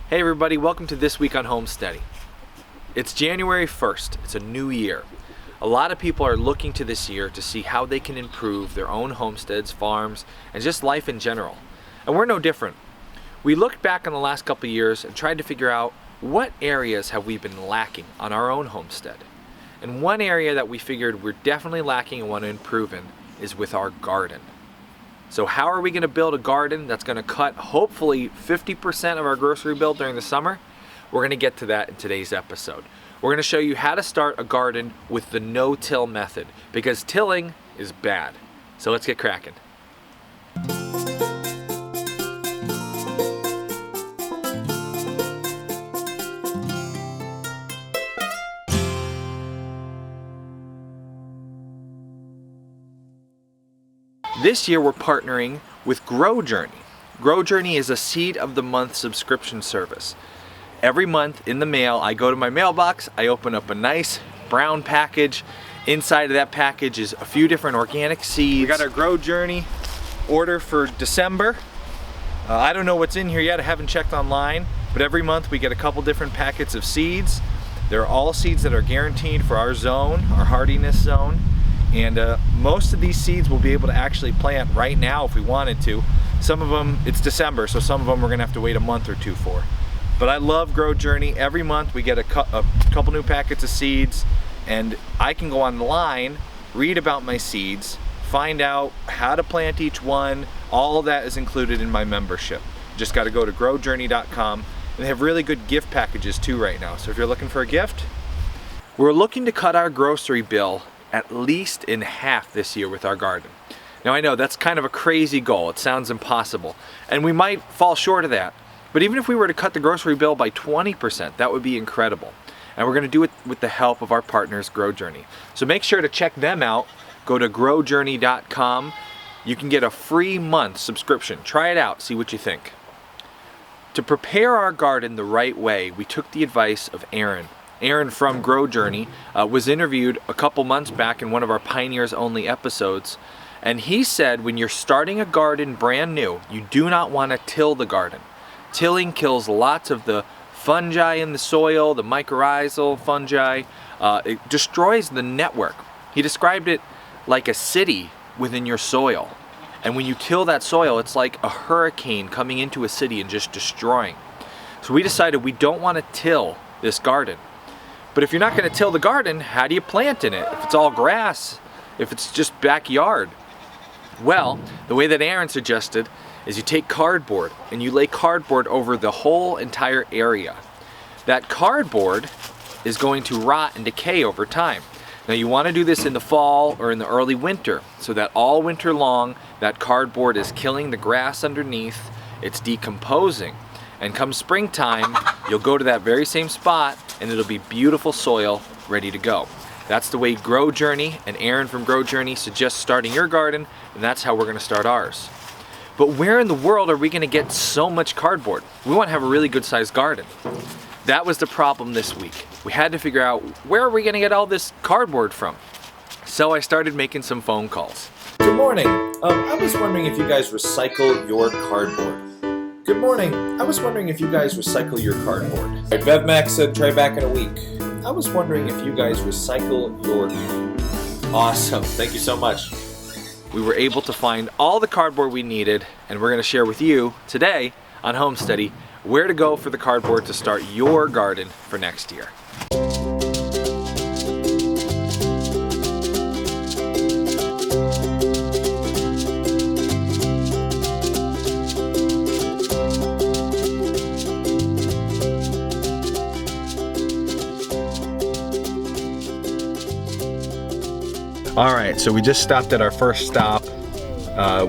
Hey everybody, welcome to This Week on Homesteading. It's January 1st, it's a new year. A lot of people are looking to this year to see how they can improve their own homesteads, farms, and just life in general. And we're no different. We looked back on the last couple of years and tried to figure out what areas have we been lacking on our own homestead. And one area that we figured we're definitely lacking and want to improve in is with our garden. So how are we going to build a garden that's going to cut hopefully 50% of our grocery bill during the summer? We're going to get to that in today's episode. We're going to show you how to start a garden with the no-till method, because tilling is bad. So let's get cracking. This year we're partnering with Grow Journey. Grow Journey is a seed of the month subscription service. Every month in the mail, I go to my mailbox, I open up a nice brown package. Inside of that package is a few different organic seeds. We got our Grow Journey order for December. I don't know what's in here yet, I haven't checked online, but every month we get a couple different packets of seeds. They're all seeds that are guaranteed for our zone, our hardiness zone. And most of these seeds we'll be able to actually plant right now if we wanted to. Some of them, it's December, so some of them we're gonna have to wait a month or two for. But I love Grow Journey. Every month we get a couple new packets of seeds, and I can go online, read about my seeds, find out how to plant each one. All of that is included in my membership. Just gotta go to growjourney.com, and they have really good gift packages too right now. So if you're looking for a gift, we're looking to cut our grocery bill at least in half this year with our garden. Now I know that's kind of a crazy goal, it sounds impossible, and we might fall short of that, but even if we were to cut the grocery bill by 20%, that would be incredible. And we're going to do it with the help of our partners, Grow Journey. So make sure to check them out. Go to growjourney.com. You can get a free month subscription. Try it out, see what you think. To prepare our garden the right way, we took the advice of Aaron. Aaron from Grow Journey was interviewed a couple months back in one of our Pioneers Only episodes, and he said when you're starting a garden brand new, you do not want to till the garden. Tilling kills lots of the fungi in the soil, the mycorrhizal fungi. It destroys the network. He described it like a city within your soil, and when you till that soil, it's like a hurricane coming into a city and just destroying. So we decided we don't want to till this garden. But if you're not going to till the garden, how do you plant in it? If it's all grass, if it's just backyard? Well, the way that Aaron suggested is you take cardboard and you lay cardboard over the whole entire area. That cardboard is going to rot and decay over time. Now you want to do this in the fall or in the early winter, so that all winter long that cardboard is killing the grass underneath, it's decomposing. And come springtime, you'll go to that very same spot and it'll be beautiful soil ready to go. That's the way Grow Journey and Aaron from Grow Journey suggest starting your garden, and that's how we're gonna start ours. But where in the world are we gonna get so much cardboard? We wanna have a really good sized garden. That was the problem this week. We had to figure out where are we gonna get all this cardboard from? So I started making some phone calls. Good morning. I was wondering if you guys recycle your cardboard. Good morning. I was wondering if you guys recycle your cardboard. BevMax said try back in a week. I was wondering if you guys recycle your... Awesome. Thank you so much. We were able to find all the cardboard we needed, and we're going to share with you today on Homesteady where to go for the cardboard to start your garden for next year. All right, so we just stopped at our first stop.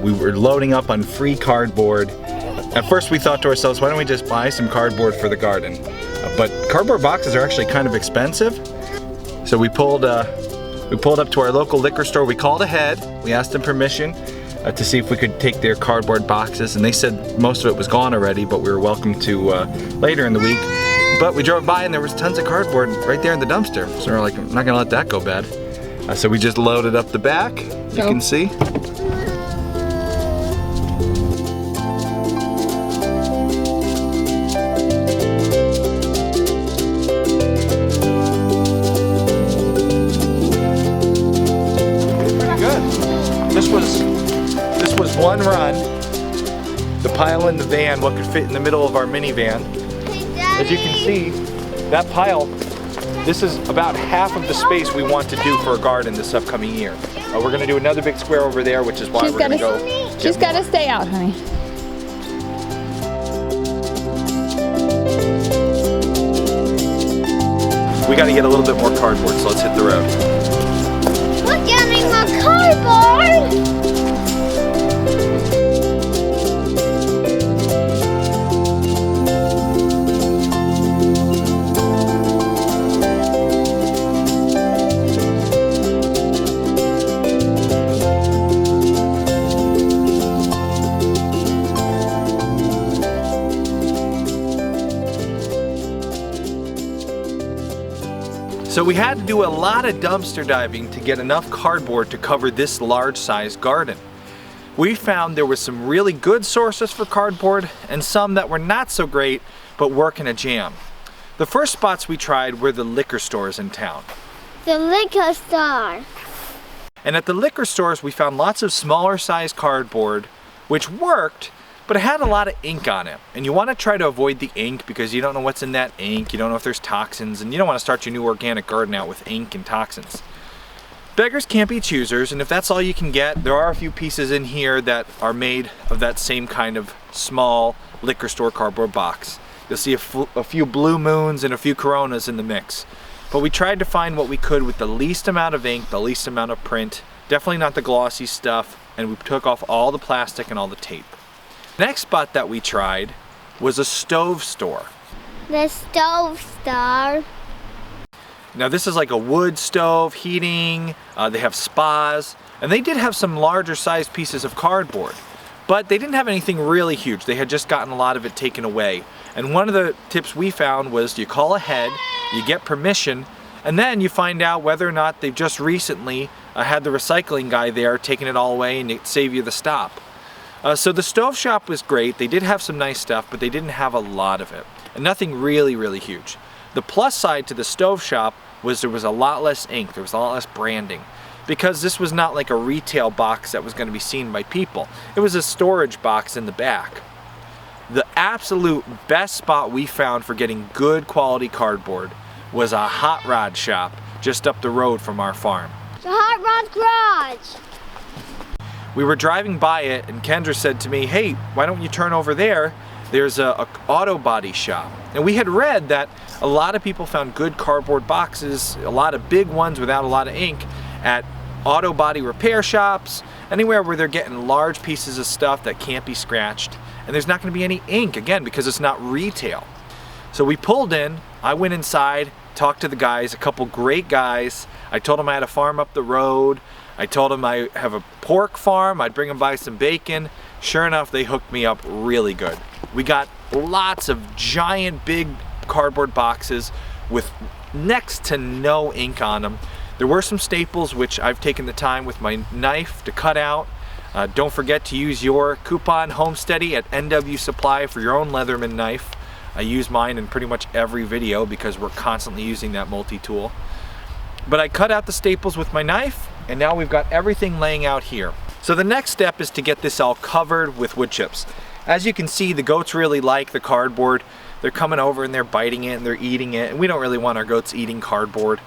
We were loading up on free cardboard. At first we thought to ourselves, why don't we just buy some cardboard for the garden? But cardboard boxes are actually kind of expensive. So we pulled up to our local liquor store. We called ahead, we asked them permission to see if we could take their cardboard boxes, and they said most of it was gone already, but we were welcome to later in the week. But we drove by and there was tons of cardboard right there in the dumpster. So we're like, I'm not gonna let that go bad. So we just loaded up the back, you can see. show in the van what could fit in the middle of our minivan. As you can see, that pile, this is about half of the space we want to do for a garden this upcoming year. We're going to do another big square over there, which is why we're going to go. She's got to stay out, honey. We got to get a little bit more cardboard, so let's hit the road. We're getting more cardboard! So we had to do a lot of dumpster diving to get enough cardboard to cover this large-sized garden. We found there were some really good sources for cardboard and some that were not so great but work in a jam. The first spots we tried were the liquor stores in town. The liquor store. And at the liquor stores we found lots of smaller sized cardboard which worked, but it had a lot of ink on it. And you want to try to avoid the ink because you don't know what's in that ink, you don't know if there's toxins, and you don't want to start your new organic garden out with ink and toxins. Beggars can't be choosers, and if that's all you can get, there are a few pieces in here that are made of that same kind of small liquor store cardboard box. You'll see a few Blue Moons and a few Coronas in the mix. But we tried to find what we could with the least amount of ink, the least amount of print, definitely not the glossy stuff, and we took off all the plastic and all the tape. Next spot that we tried was a stove store. The stove store. Now this is like a wood stove, heating, they have spas, and they did have some larger sized pieces of cardboard, but they didn't have anything really huge. They had just gotten a lot of it taken away. And one of the tips we found was you call ahead, you get permission, and then you find out whether or not they've just recently had the recycling guy there taking it all away and it save you the stop. So the stove shop was great. They did have some nice stuff, but they didn't have a lot of it. And nothing really huge. The plus side to the stove shop was there was a lot less ink. There was a lot less branding. Because this was not like a retail box that was going to be seen by people. It was a storage box in the back. The absolute best spot we found for getting good quality cardboard was a hot rod shop just up the road from our farm. The Hot Rod Garage. We were driving by it and Kendra said to me, hey, why don't you turn over there? There's a auto body shop. And we had read that a lot of people found good cardboard boxes, a lot of big ones without a lot of ink, at auto body repair shops, anywhere where they're getting large pieces of stuff that can't be scratched. And there's not going to be any ink, again, because it's not retail. So we pulled in, I went inside, talked to the guys, a couple great guys. I told them I had a farm up the road. I told them I have a pork farm, I'd bring them by some bacon. Sure enough, they hooked me up really good. We got lots of giant big cardboard boxes with next to no ink on them. There were some staples which I've taken the time with my knife to cut out. Don't forget to use your coupon Homesteady at NW Supply for your own Leatherman knife. I use mine in pretty much every video because we're constantly using that multi-tool. But I cut out the staples with my knife, and now we've got everything laying out here. So the next step is to get this all covered with wood chips. As you can see, the goats really like the cardboard. They're coming over and they're biting it and they're eating it, and we don't really want our goats eating cardboard.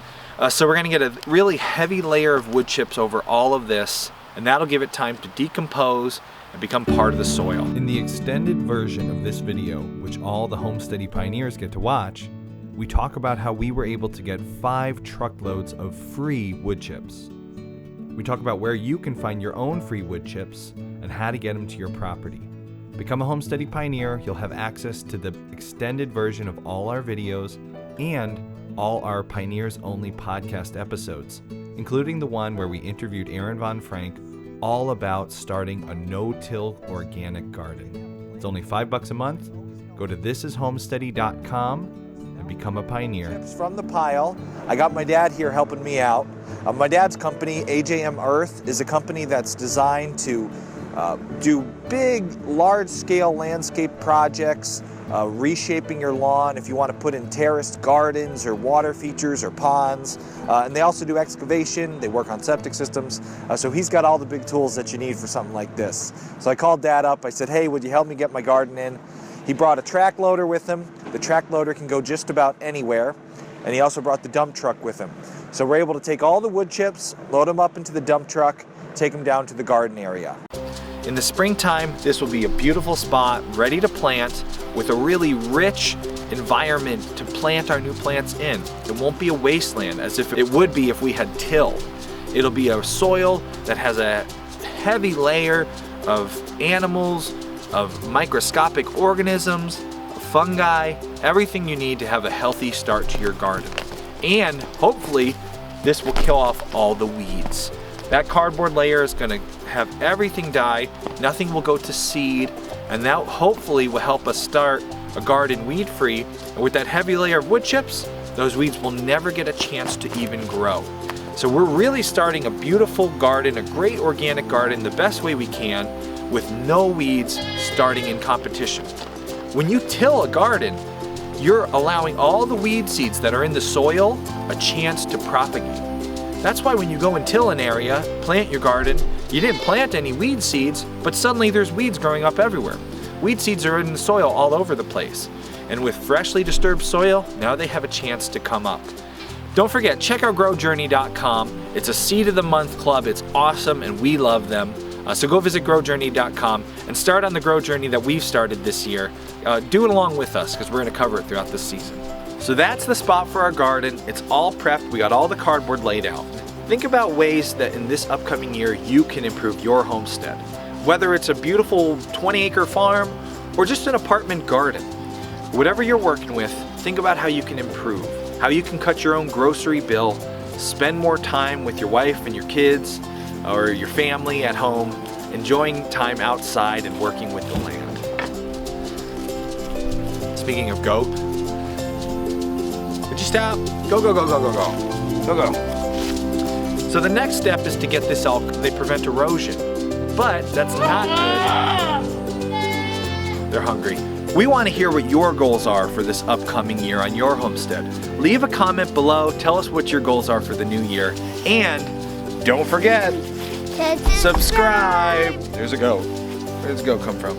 So we're gonna get a really heavy layer of wood chips over all of this, and that'll give it time to decompose and become part of the soil. In the extended version of this video, which all the Homesteady pioneers get to watch, we talk about how we were able to get 5 truckloads of free wood chips. We talk about where you can find your own free wood chips and how to get them to your property. Become a Homesteady Pioneer, you'll have access to the extended version of all our videos and all our Pioneers Only podcast episodes, including the one where we interviewed Aaron Von Frank all about starting a no-till organic garden. It's only $5 a month. Go to thisishomesteady.com and become a pioneer. Chips from the pile. I got my dad here helping me out. My dad's company, AJM Earth, is a company that's designed to do big, large-scale landscape projects, reshaping your lawn if you want to put in terraced gardens or water features or ponds. And they also do excavation, they work on septic systems. So he's got all the big tools that you need for something like this. So I called Dad up, I said, hey, would you help me get my garden in? He brought a track loader with him. The track loader can go just about anywhere. And he also brought the dump truck with him. So we're able to take all the wood chips, load them up into the dump truck, take them down to the garden area. In the springtime, this will be a beautiful spot ready to plant with a really rich environment to plant our new plants in. It won't be a wasteland as if it would be if we had tilled. It'll be a soil that has a heavy layer of animals, of microscopic organisms, fungi, everything you need to have a healthy start to your garden. And hopefully this will kill off all the weeds. That cardboard layer is going to have everything die, nothing will go to seed, and that hopefully will help us start a garden weed free. And with that heavy layer of wood chips, those weeds will never get a chance to even grow. So we're really starting a beautiful garden, a great organic garden, the best way we can, with no weeds starting in competition. When you till a garden, you're allowing all the weed seeds that are in the soil a chance to propagate. That's why when you go and till an area, plant your garden, you didn't plant any weed seeds, but suddenly there's weeds growing up everywhere. Weed seeds are in the soil all over the place. And with freshly disturbed soil, now they have a chance to come up. Don't forget, check out growjourney.com. It's a Seed of the Month club. It's awesome and we love them. So go visit growjourney.com and start on the grow journey that we've started this year. Do it along with us because we're going to cover it throughout this season. So that's the spot for our garden. It's all prepped. We got all the cardboard laid out. Think about ways that in this upcoming year you can improve your homestead. Whether it's a beautiful 20-acre farm or just an apartment garden. Whatever you're working with, think about how you can improve, how you can cut your own grocery bill, spend more time with your wife and your kids or your family at home, enjoying time outside and working with the land. Speaking of goat, would you stop? Go, go, go, go, go, go. Go, go. So the next step is to get this all, they prevent erosion. But that's not good. They're hungry. We want to hear what your goals are for this upcoming year on your homestead. Leave a comment below, tell us what your goals are for the new year, and don't forget, subscribe. There's a goat. Where does goat come from?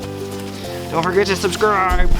Don't forget to subscribe.